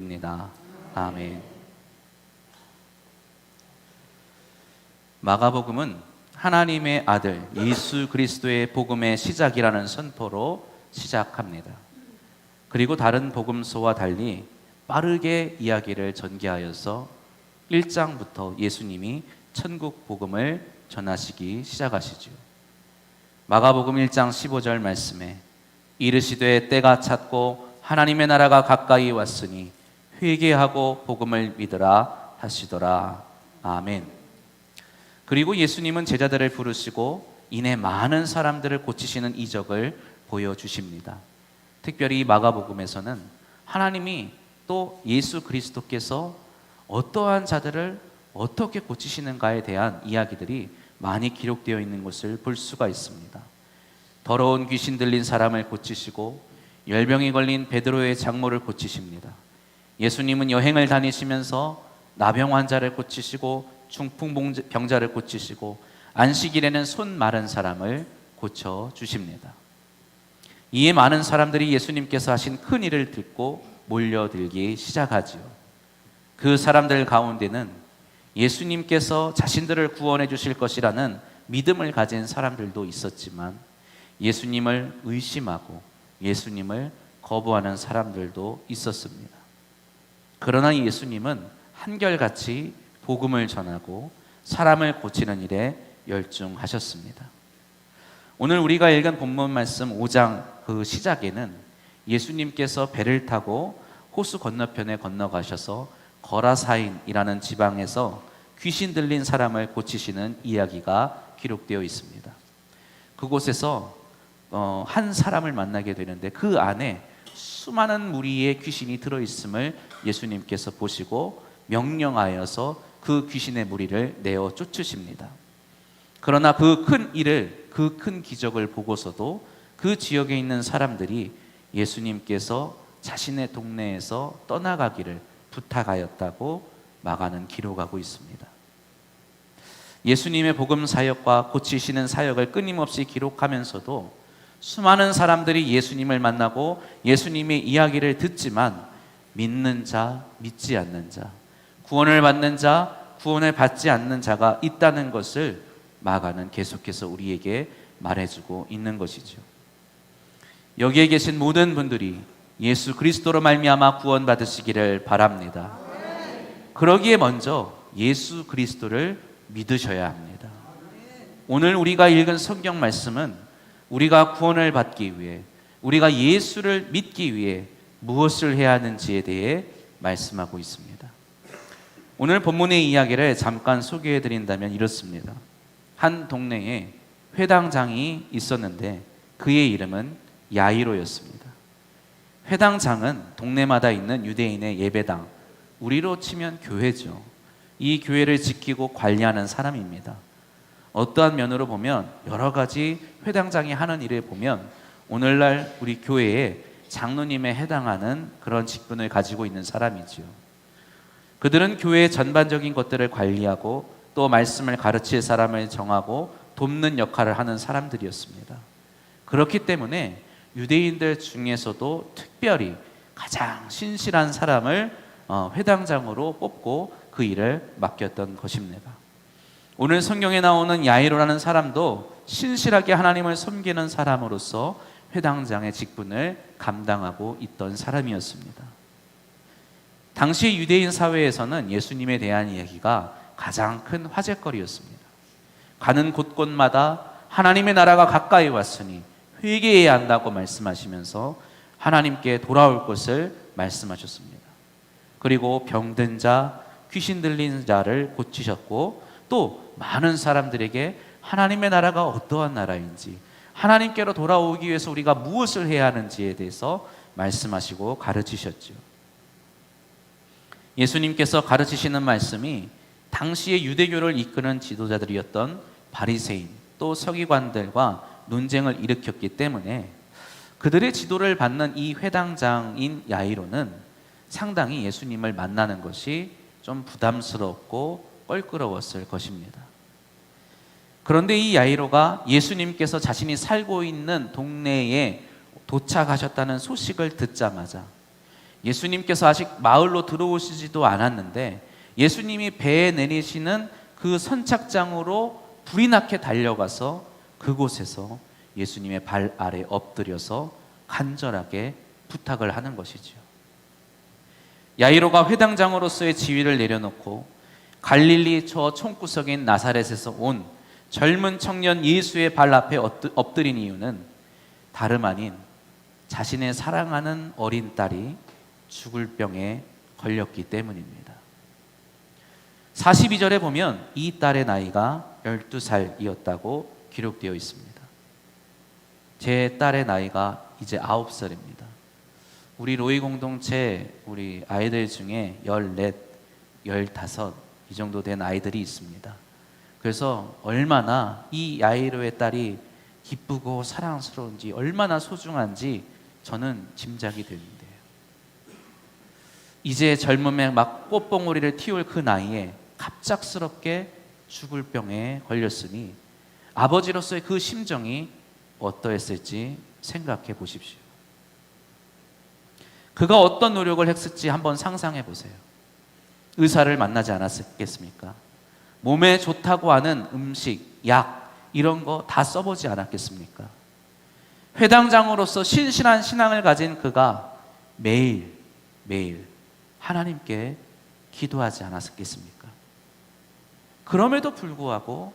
입니다. 아멘. 마가복음은 하나님의 아들 예수 그리스도의 복음의 시작이라는 선포로 시작합니다. 그리고 다른 복음서와 달리 빠르게 이야기를 전개하여서 1장부터 예수님이 천국 복음을 전하시기 시작하시죠. 마가복음 1장 15절 말씀에 이르시되 때가 찼고 하나님의 나라가 가까이 왔으니 회개하고 복음을 믿으라 하시더라. 아멘. 그리고 예수님은 제자들을 부르시고 이내 많은 사람들을 고치시는 이적을 보여주십니다. 특별히 마가복음에서는 하나님이 또 예수 그리스도께서 어떠한 자들을 어떻게 고치시는가에 대한 이야기들이 많이 기록되어 있는 것을 볼 수가 있습니다. 더러운 귀신 들린 사람을 고치시고 열병이 걸린 베드로의 장모를 고치십니다. 예수님은 여행을 다니시면서 나병 환자를 고치시고 중풍병자를 고치시고 안식일에는 손 마른 사람을 고쳐주십니다. 이에 많은 사람들이 예수님께서 하신 큰 일을 듣고 몰려들기 시작하지요. 그 사람들 가운데는 예수님께서 자신들을 구원해 주실 것이라는 믿음을 가진 사람들도 있었지만 예수님을 의심하고 예수님을 거부하는 사람들도 있었습니다. 그러나 예수님은 한결같이 복음을 전하고 사람을 고치는 일에 열중하셨습니다. 오늘 우리가 읽은 본문 말씀 5장 그 시작에는 예수님께서 배를 타고 호수 건너편에 건너가셔서 거라사인이라는 지방에서 귀신 들린 사람을 고치시는 이야기가 기록되어 있습니다. 그곳에서 한 사람을 만나게 되는데 그 안에 수많은 무리의 귀신이 들어있음을 예수님께서 보시고 명령하여서 그 귀신의 무리를 내어 쫓으십니다. 그러나 그 큰 일을, 그 큰 기적을 보고서도 그 지역에 있는 사람들이 예수님께서 자신의 동네에서 떠나가기를 부탁하였다고 마가는 기록하고 있습니다. 예수님의 복음 사역과 고치시는 사역을 끊임없이 기록하면서도 수많은 사람들이 예수님을 만나고 예수님의 이야기를 듣지만 믿는 자, 믿지 않는 자, 구원을 받는 자, 구원을 받지 않는 자가 있다는 것을 마가는 계속해서 우리에게 말해주고 있는 것이죠. 여기에 계신 모든 분들이 예수 그리스도로 말미암아 구원받으시기를 바랍니다. 그러기에 먼저 예수 그리스도를 믿으셔야 합니다. 오늘 우리가 읽은 성경 말씀은 우리가 구원을 받기 위해, 우리가 예수를 믿기 위해 무엇을 해야 하는지에 대해 말씀하고 있습니다. 오늘 본문의 이야기를 잠깐 소개해 드린다면 이렇습니다. 한 동네에 회당장이 있었는데 그의 이름은 야이로였습니다. 회당장은 동네마다 있는 유대인의 예배당, 우리로 치면 교회죠. 이 교회를 지키고 관리하는 사람입니다. 어떠한 면으로 보면 여러 가지 회당장이 하는 일을 보면 오늘날 우리 교회에 장로님에 해당하는 그런 직분을 가지고 있는 사람이지요. 그들은 교회의 전반적인 것들을 관리하고 또 말씀을 가르칠 사람을 정하고 돕는 역할을 하는 사람들이었습니다. 그렇기 때문에 유대인들 중에서도 특별히 가장 신실한 사람을 회당장으로 뽑고 그 일을 맡겼던 것입니다. 오늘 성경에 나오는 야이로라는 사람도 신실하게 하나님을 섬기는 사람으로서 회당장의 직분을 감당하고 있던 사람이었습니다. 당시 유대인 사회에서는 예수님에 대한 이야기가 가장 큰 화제거리였습니다. 가는 곳곳마다 하나님의 나라가 가까이 왔으니 회개해야 한다고 말씀하시면서 하나님께 돌아올 것을 말씀하셨습니다. 그리고 병든 자, 귀신 들린 자를 고치셨고 또 많은 사람들에게 하나님의 나라가 어떠한 나라인지, 하나님께로 돌아오기 위해서 우리가 무엇을 해야 하는지에 대해서 말씀하시고 가르치셨죠. 예수님께서 가르치시는 말씀이 당시의 유대교를 이끄는 지도자들이었던 바리새인 또 서기관들과 논쟁을 일으켰기 때문에 그들의 지도를 받는 이 회당장인 야이로는 상당히 예수님을 만나는 것이 좀 부담스럽고 껄끄러웠을 것입니다. 그런데 이 야이로가 예수님께서 자신이 살고 있는 동네에 도착하셨다는 소식을 듣자마자 예수님께서 아직 마을로 들어오시지도 않았는데 예수님이 배에 내리시는 그 선착장으로 불이 나게 달려가서 그곳에서 예수님의 발 아래 엎드려서 간절하게 부탁을 하는 것이죠. 야이로가 회당장으로서의 지위를 내려놓고 갈릴리 저 총구석인 나사렛에서 온 젊은 청년 예수의 발 앞에 엎드린 이유는 다름 아닌 자신의 사랑하는 어린 딸이 죽을 병에 걸렸기 때문입니다. 42절에 보면 이 딸의 나이가 12살이었다고 기록되어 있습니다. 제 딸의 나이가 이제 9살입니다. 우리 로이 공동체 우리 아이들 중에 14, 15 이 정도 된 아이들이 있습니다. 그래서 얼마나 이 야이로의 딸이 기쁘고 사랑스러운지 얼마나 소중한지 저는 짐작이 되는데요. 이제 젊음에 막 꽃봉오리를 틔울 그 나이에 갑작스럽게 죽을 병에 걸렸으니 아버지로서의 그 심정이 어떠했을지 생각해 보십시오. 그가 어떤 노력을 했을지 한번 상상해 보세요. 의사를 만나지 않았겠습니까? 몸에 좋다고 하는 음식, 약 이런 거 다 써보지 않았겠습니까? 회당장으로서 신실한 신앙을 가진 그가 매일 하나님께 기도하지 않았겠습니까? 그럼에도 불구하고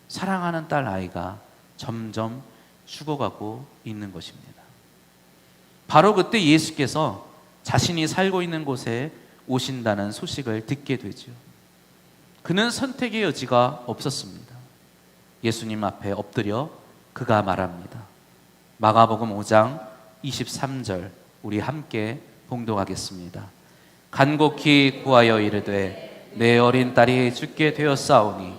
사랑하는 딸 아이가 점점 죽어가고 있는 것입니다. 바로 그때 예수께서 자신이 살고 있는 곳에 오신다는 소식을 듣게 되죠. 그는 선택의 여지가 없었습니다. 예수님 앞에 엎드려 그가 말합니다. 마가복음 5장 23절 우리 함께 봉독하겠습니다. 간곡히 구하여 이르되 내 어린 딸이 죽게 되었사오니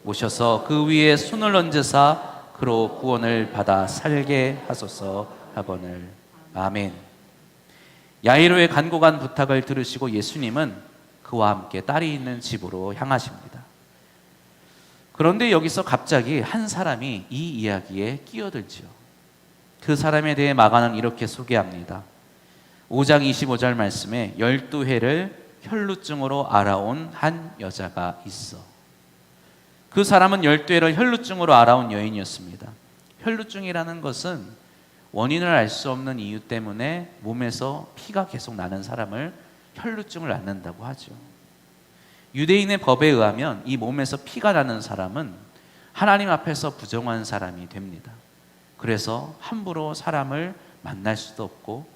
오셔서 그 위에 손을 얹으사 그로 구원을 받아 살게 하소서 하거늘. 아멘. 야이로의 간곡한 부탁을 들으시고 예수님은 그와 함께 딸이 있는 집으로 향하십니다. 그런데 여기서 갑자기 한 사람이 이 이야기에 끼어들지요. 그 사람에 대해 마가는 이렇게 소개합니다. 5장 25절 말씀에 12해를 혈루증으로 알아온 한 여자가 있어. 그 사람은 12해를 혈루증으로 알아온 여인이었습니다. 혈루증이라는 것은 원인을 알 수 없는 이유 때문에 몸에서 피가 계속 나는 사람을 혈루증을 앓는다고 하죠. 유대인의 법에 의하면 이 몸에서 피가 나는 사람은 하나님 앞에서 부정한 사람이 됩니다. 그래서 함부로 사람을 만날 수도 없고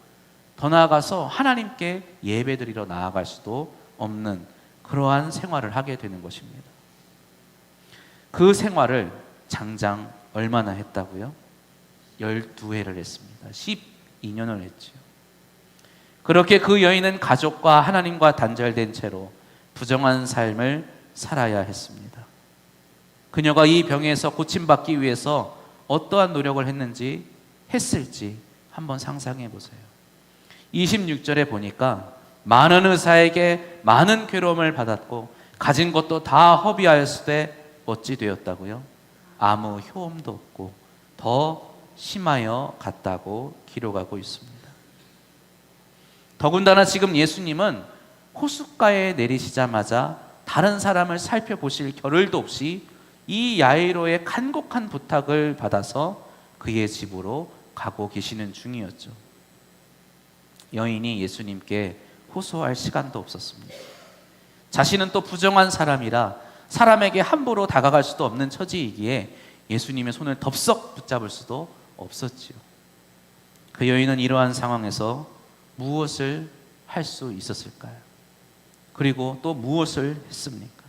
더 나아가서 하나님께 예배드리러 나아갈 수도 없는 그러한 생활을 하게 되는 것입니다. 그 생활을 장장 얼마나 했다고요? 12회를 했습니다. 12년을 했죠. 그렇게 그 여인은 가족과 하나님과 단절된 채로 부정한 삶을 살아야 했습니다. 그녀가 이 병에서 고침받기 위해서 어떠한 노력을 했을지 한번 상상해 보세요. 26절에 보니까 많은 의사에게 많은 괴로움을 받았고 가진 것도 다 허비하였으되 어찌 되었다고요? 아무 효험도 없고 더 심하여 갔다고 기록하고 있습니다. 더군다나 지금 예수님은 호숫가에 내리시자마자 다른 사람을 살펴보실 겨를도 없이 이 야이로의 간곡한 부탁을 받아서 그의 집으로 가고 계시는 중이었죠. 여인이 예수님께 호소할 시간도 없었습니다. 자신은 또 부정한 사람이라 사람에게 함부로 다가갈 수도 없는 처지이기에 예수님의 손을 덥석 붙잡을 수도 없었지요. 그 여인은 이러한 상황에서 무엇을 할 수 있었을까요? 그리고 또 무엇을 했습니까?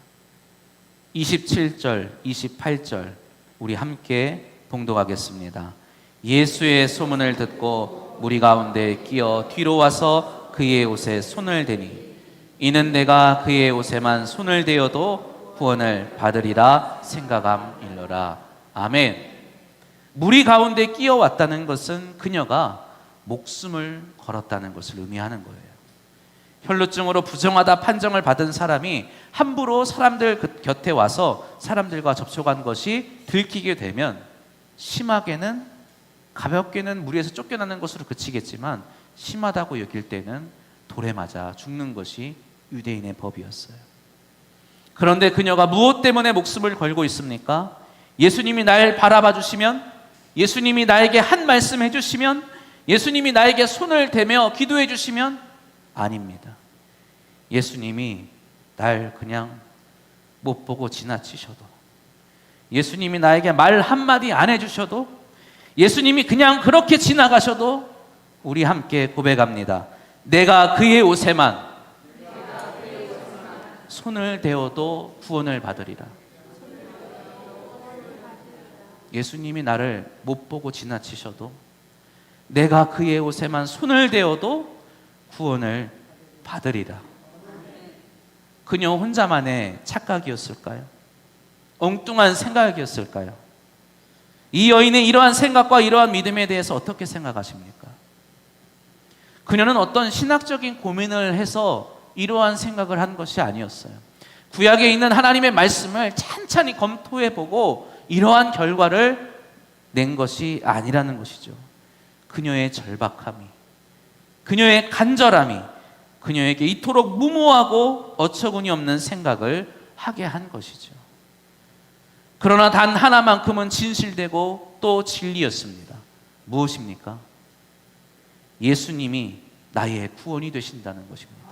27절, 28절 우리 함께 봉독하겠습니다. 예수의 소문을 듣고 무리 가운데 끼어 뒤로 와서 그의 옷에 손을 대니 이는 내가 그의 옷에만 손을 대어도 구원을 받으리라 생각함일러라. 아멘. 무리 가운데 끼어왔다는 것은 그녀가 목숨을 걸었다는 것을 의미하는 거예요. 혈루증으로 부정하다 판정을 받은 사람이 함부로 사람들 곁에 와서 사람들과 접촉한 것이 들키게 되면 가볍게는 무리에서 쫓겨나는 것으로 그치겠지만 심하다고 여길 때는 돌에 맞아 죽는 것이 유대인의 법이었어요. 그런데 그녀가 무엇 때문에 목숨을 걸고 있습니까? 예수님이 날 바라봐 주시면, 예수님이 나에게 한 말씀 해주시면, 예수님이 나에게 손을 대며 기도해 주시면? 아닙니다. 예수님이 날 그냥 못 보고 지나치셔도, 예수님이 나에게 말 한마디 안 해주셔도, 예수님이 그냥 그렇게 지나가셔도 우리 함께 고백합니다. 내가 그의 옷에만 손을 대어도 구원을 받으리라. 예수님이 나를 못 보고 지나치셔도 내가 그의 옷에만 손을 대어도 구원을 받으리라. 그녀 혼자만의 착각이었을까요? 엉뚱한 생각이었을까요? 이 여인의 이러한 생각과 이러한 믿음에 대해서 어떻게 생각하십니까? 그녀는 어떤 신학적인 고민을 해서 이러한 생각을 한 것이 아니었어요. 구약에 있는 하나님의 말씀을 찬찬히 검토해보고 이러한 결과를 낸 것이 아니라는 것이죠. 그녀의 절박함이, 그녀의 간절함이 그녀에게 이토록 무모하고 어처구니 없는 생각을 하게 한 것이죠. 그러나 단 하나만큼은 진실되고 또 진리였습니다. 무엇입니까? 예수님이 나의 구원이 되신다는 것입니다.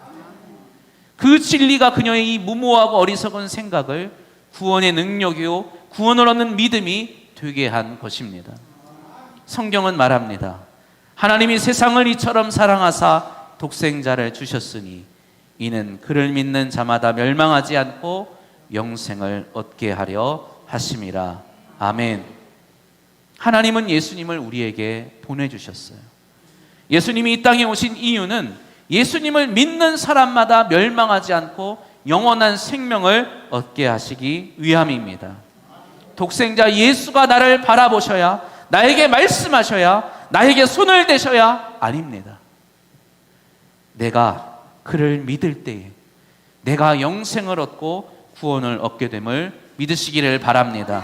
그 진리가 그녀의 이 무모하고 어리석은 생각을 구원의 능력이요 구원을 얻는 믿음이 되게 한 것입니다. 성경은 말합니다. 하나님이 세상을 이처럼 사랑하사 독생자를 주셨으니 이는 그를 믿는 자마다 멸망하지 않고 영생을 얻게 하려 하심이라. 아멘. 하나님은 예수님을 우리에게 보내주셨어요. 예수님이 이 땅에 오신 이유는 예수님을 믿는 사람마다 멸망하지 않고 영원한 생명을 얻게 하시기 위함입니다. 독생자 예수가 나를 바라보셔야, 나에게 말씀하셔야, 나에게 손을 대셔야 아닙니다. 내가 그를 믿을 때에 내가 영생을 얻고 구원을 얻게 됨을 믿으시기를 바랍니다.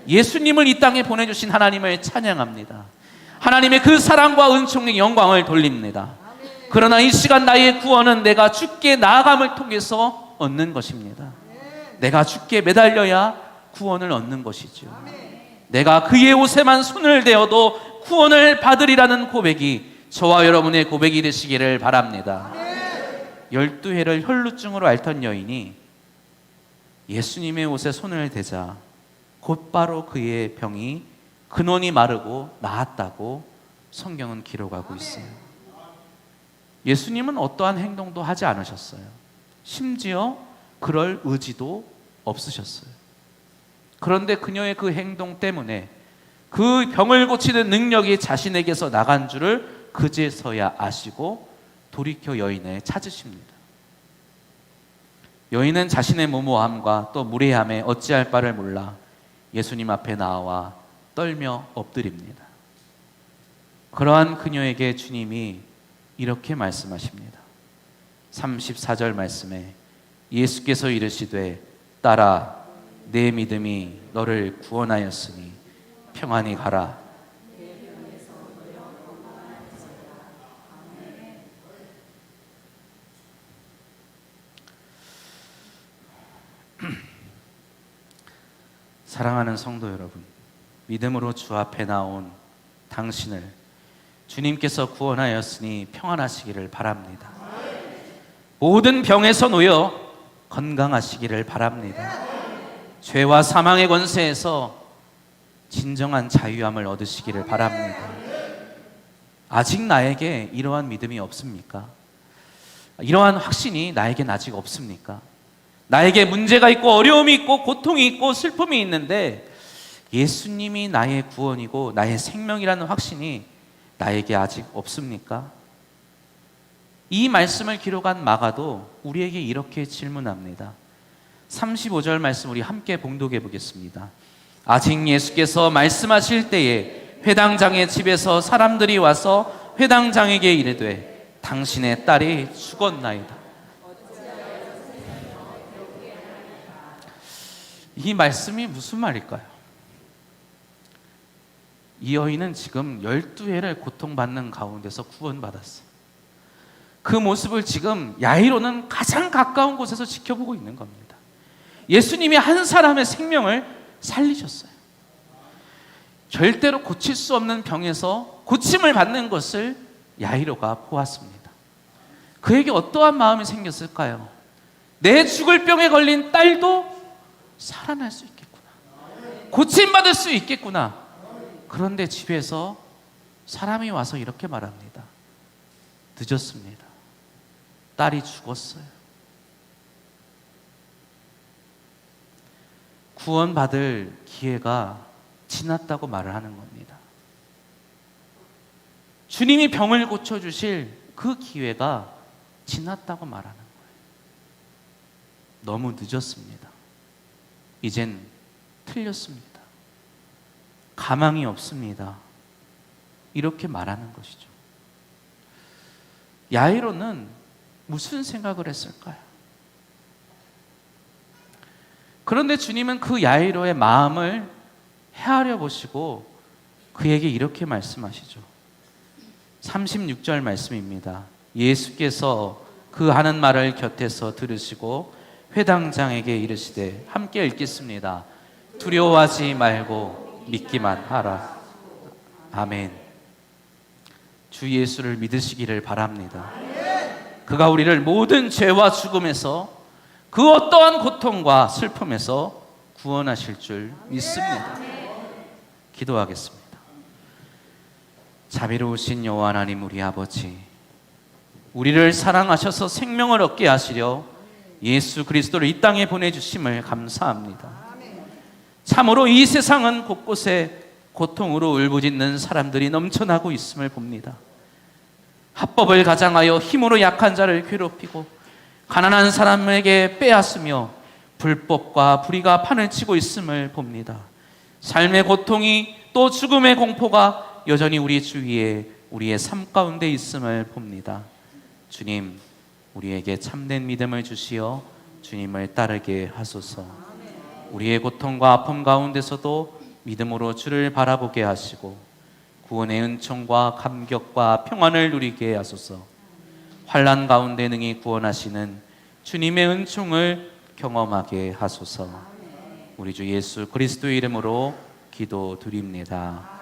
예수님을 이 땅에 보내주신 하나님을 찬양합니다. 하나님의 그 사랑과 은총의 영광을 돌립니다. 그러나 이 시간 나의 구원은 내가 주께 나아감을 통해서 얻는 것입니다. 내가 주께 매달려야 구원을 얻는 것이죠. 내가 그의 옷에만 손을 대어도 구원을 받으리라는 고백이 저와 여러분의 고백이 되시기를 바랍니다. 12해를 혈루증으로 앓던 여인이 예수님의 옷에 손을 대자 곧바로 그의 병이 근원이 마르고 나았다고 성경은 기록하고 있어요. 예수님은 어떠한 행동도 하지 않으셨어요. 심지어 그럴 의지도 없으셨어요. 그런데 그녀의 그 행동 때문에 그 병을 고치는 능력이 자신에게서 나간 줄을 그제서야 아시고 돌이켜 여인을 찾으십니다. 여인은 자신의 무모함과 또 무례함에 어찌할 바를 몰라 예수님 앞에 나와 떨며 엎드립니다. 그러한 그녀에게 주님이 이렇게 말씀하십니다. 34절 말씀에 예수께서 이르시되 딸아 내 믿음이 너를 구원하였으니 평안히 가라. 사랑하는 성도 여러분, 믿음으로 주 앞에 나온 당신을 주님께서 구원하였으니 평안하시기를 바랍니다. 모든 병에서 놓여 건강하시기를 바랍니다. 죄와 사망의 권세에서 진정한 자유함을 얻으시기를 바랍니다. 아직 나에게 이러한 믿음이 없습니까? 이러한 확신이 나에겐 아직 없습니까? 나에게 문제가 있고 어려움이 있고 고통이 있고 슬픔이 있는데 예수님이 나의 구원이고 나의 생명이라는 확신이 나에게 아직 없습니까? 이 말씀을 기록한 마가도 우리에게 이렇게 질문합니다. 35절 말씀 우리 함께 봉독해 보겠습니다. 아직 예수께서 말씀하실 때에 회당장의 집에서 사람들이 와서 회당장에게 이르되 당신의 딸이 죽었나이다. 이 말씀이 무슨 말일까요? 이 여인은 지금 12해를 고통받는 가운데서 구원받았어요. 그 모습을 지금 야이로는 가장 가까운 곳에서 지켜보고 있는 겁니다. 예수님이 한 사람의 생명을 살리셨어요. 절대로 고칠 수 없는 병에서 고침을 받는 것을 야이로가 보았습니다. 그에게 어떠한 마음이 생겼을까요? 내 죽을 병에 걸린 딸도 살아날 수 있겠구나. 고침받을 수 있겠구나. 그런데 집에서 사람이 와서 이렇게 말합니다. 늦었습니다. 딸이 죽었어요. 구원받을 기회가 지났다고 말을 하는 겁니다. 주님이 병을 고쳐주실 그 기회가 지났다고 말하는 거예요. 너무 늦었습니다. 이젠 틀렸습니다. 가망이 없습니다. 이렇게 말하는 것이죠. 야이로는 무슨 생각을 했을까요? 그런데 주님은 그 야이로의 마음을 헤아려 보시고 그에게 이렇게 말씀하시죠. 36절 말씀입니다. 예수께서 그 하는 말을 곁에서 들으시고 회당장에게 이르시되, 함께 읽겠습니다. 두려워하지 말고 믿기만 하라. 아멘. 주 예수를 믿으시기를 바랍니다. 그가 우리를 모든 죄와 죽음에서, 그 어떠한 고통과 슬픔에서 구원하실 줄 믿습니다. 기도하겠습니다. 자비로우신 여호와 하나님, 우리 아버지, 우리를 사랑하셔서 생명을 얻게 하시려 예수 그리스도를 이 땅에 보내주심을 감사합니다. 참으로 이 세상은 곳곳에 고통으로 울부짖는 사람들이 넘쳐나고 있음을 봅니다. 합법을 가장하여 힘으로 약한 자를 괴롭히고 가난한 사람에게 빼앗으며 불법과 불의가 판을 치고 있음을 봅니다. 삶의 고통이, 또 죽음의 공포가 여전히 우리 주위에, 우리의 삶 가운데 있음을 봅니다. 주님, 우리에게 참된 믿음을 주시어 주님을 따르게 하소서. 우리의 고통과 아픔 가운데서도 믿음으로 주를 바라보게 하시고 구원의 은총과 감격과 평안을 누리게 하소서. 환난 가운데 능히 구원하시는 주님의 은총을 경험하게 하소서. 우리 주 예수 그리스도의 이름으로 기도드립니다.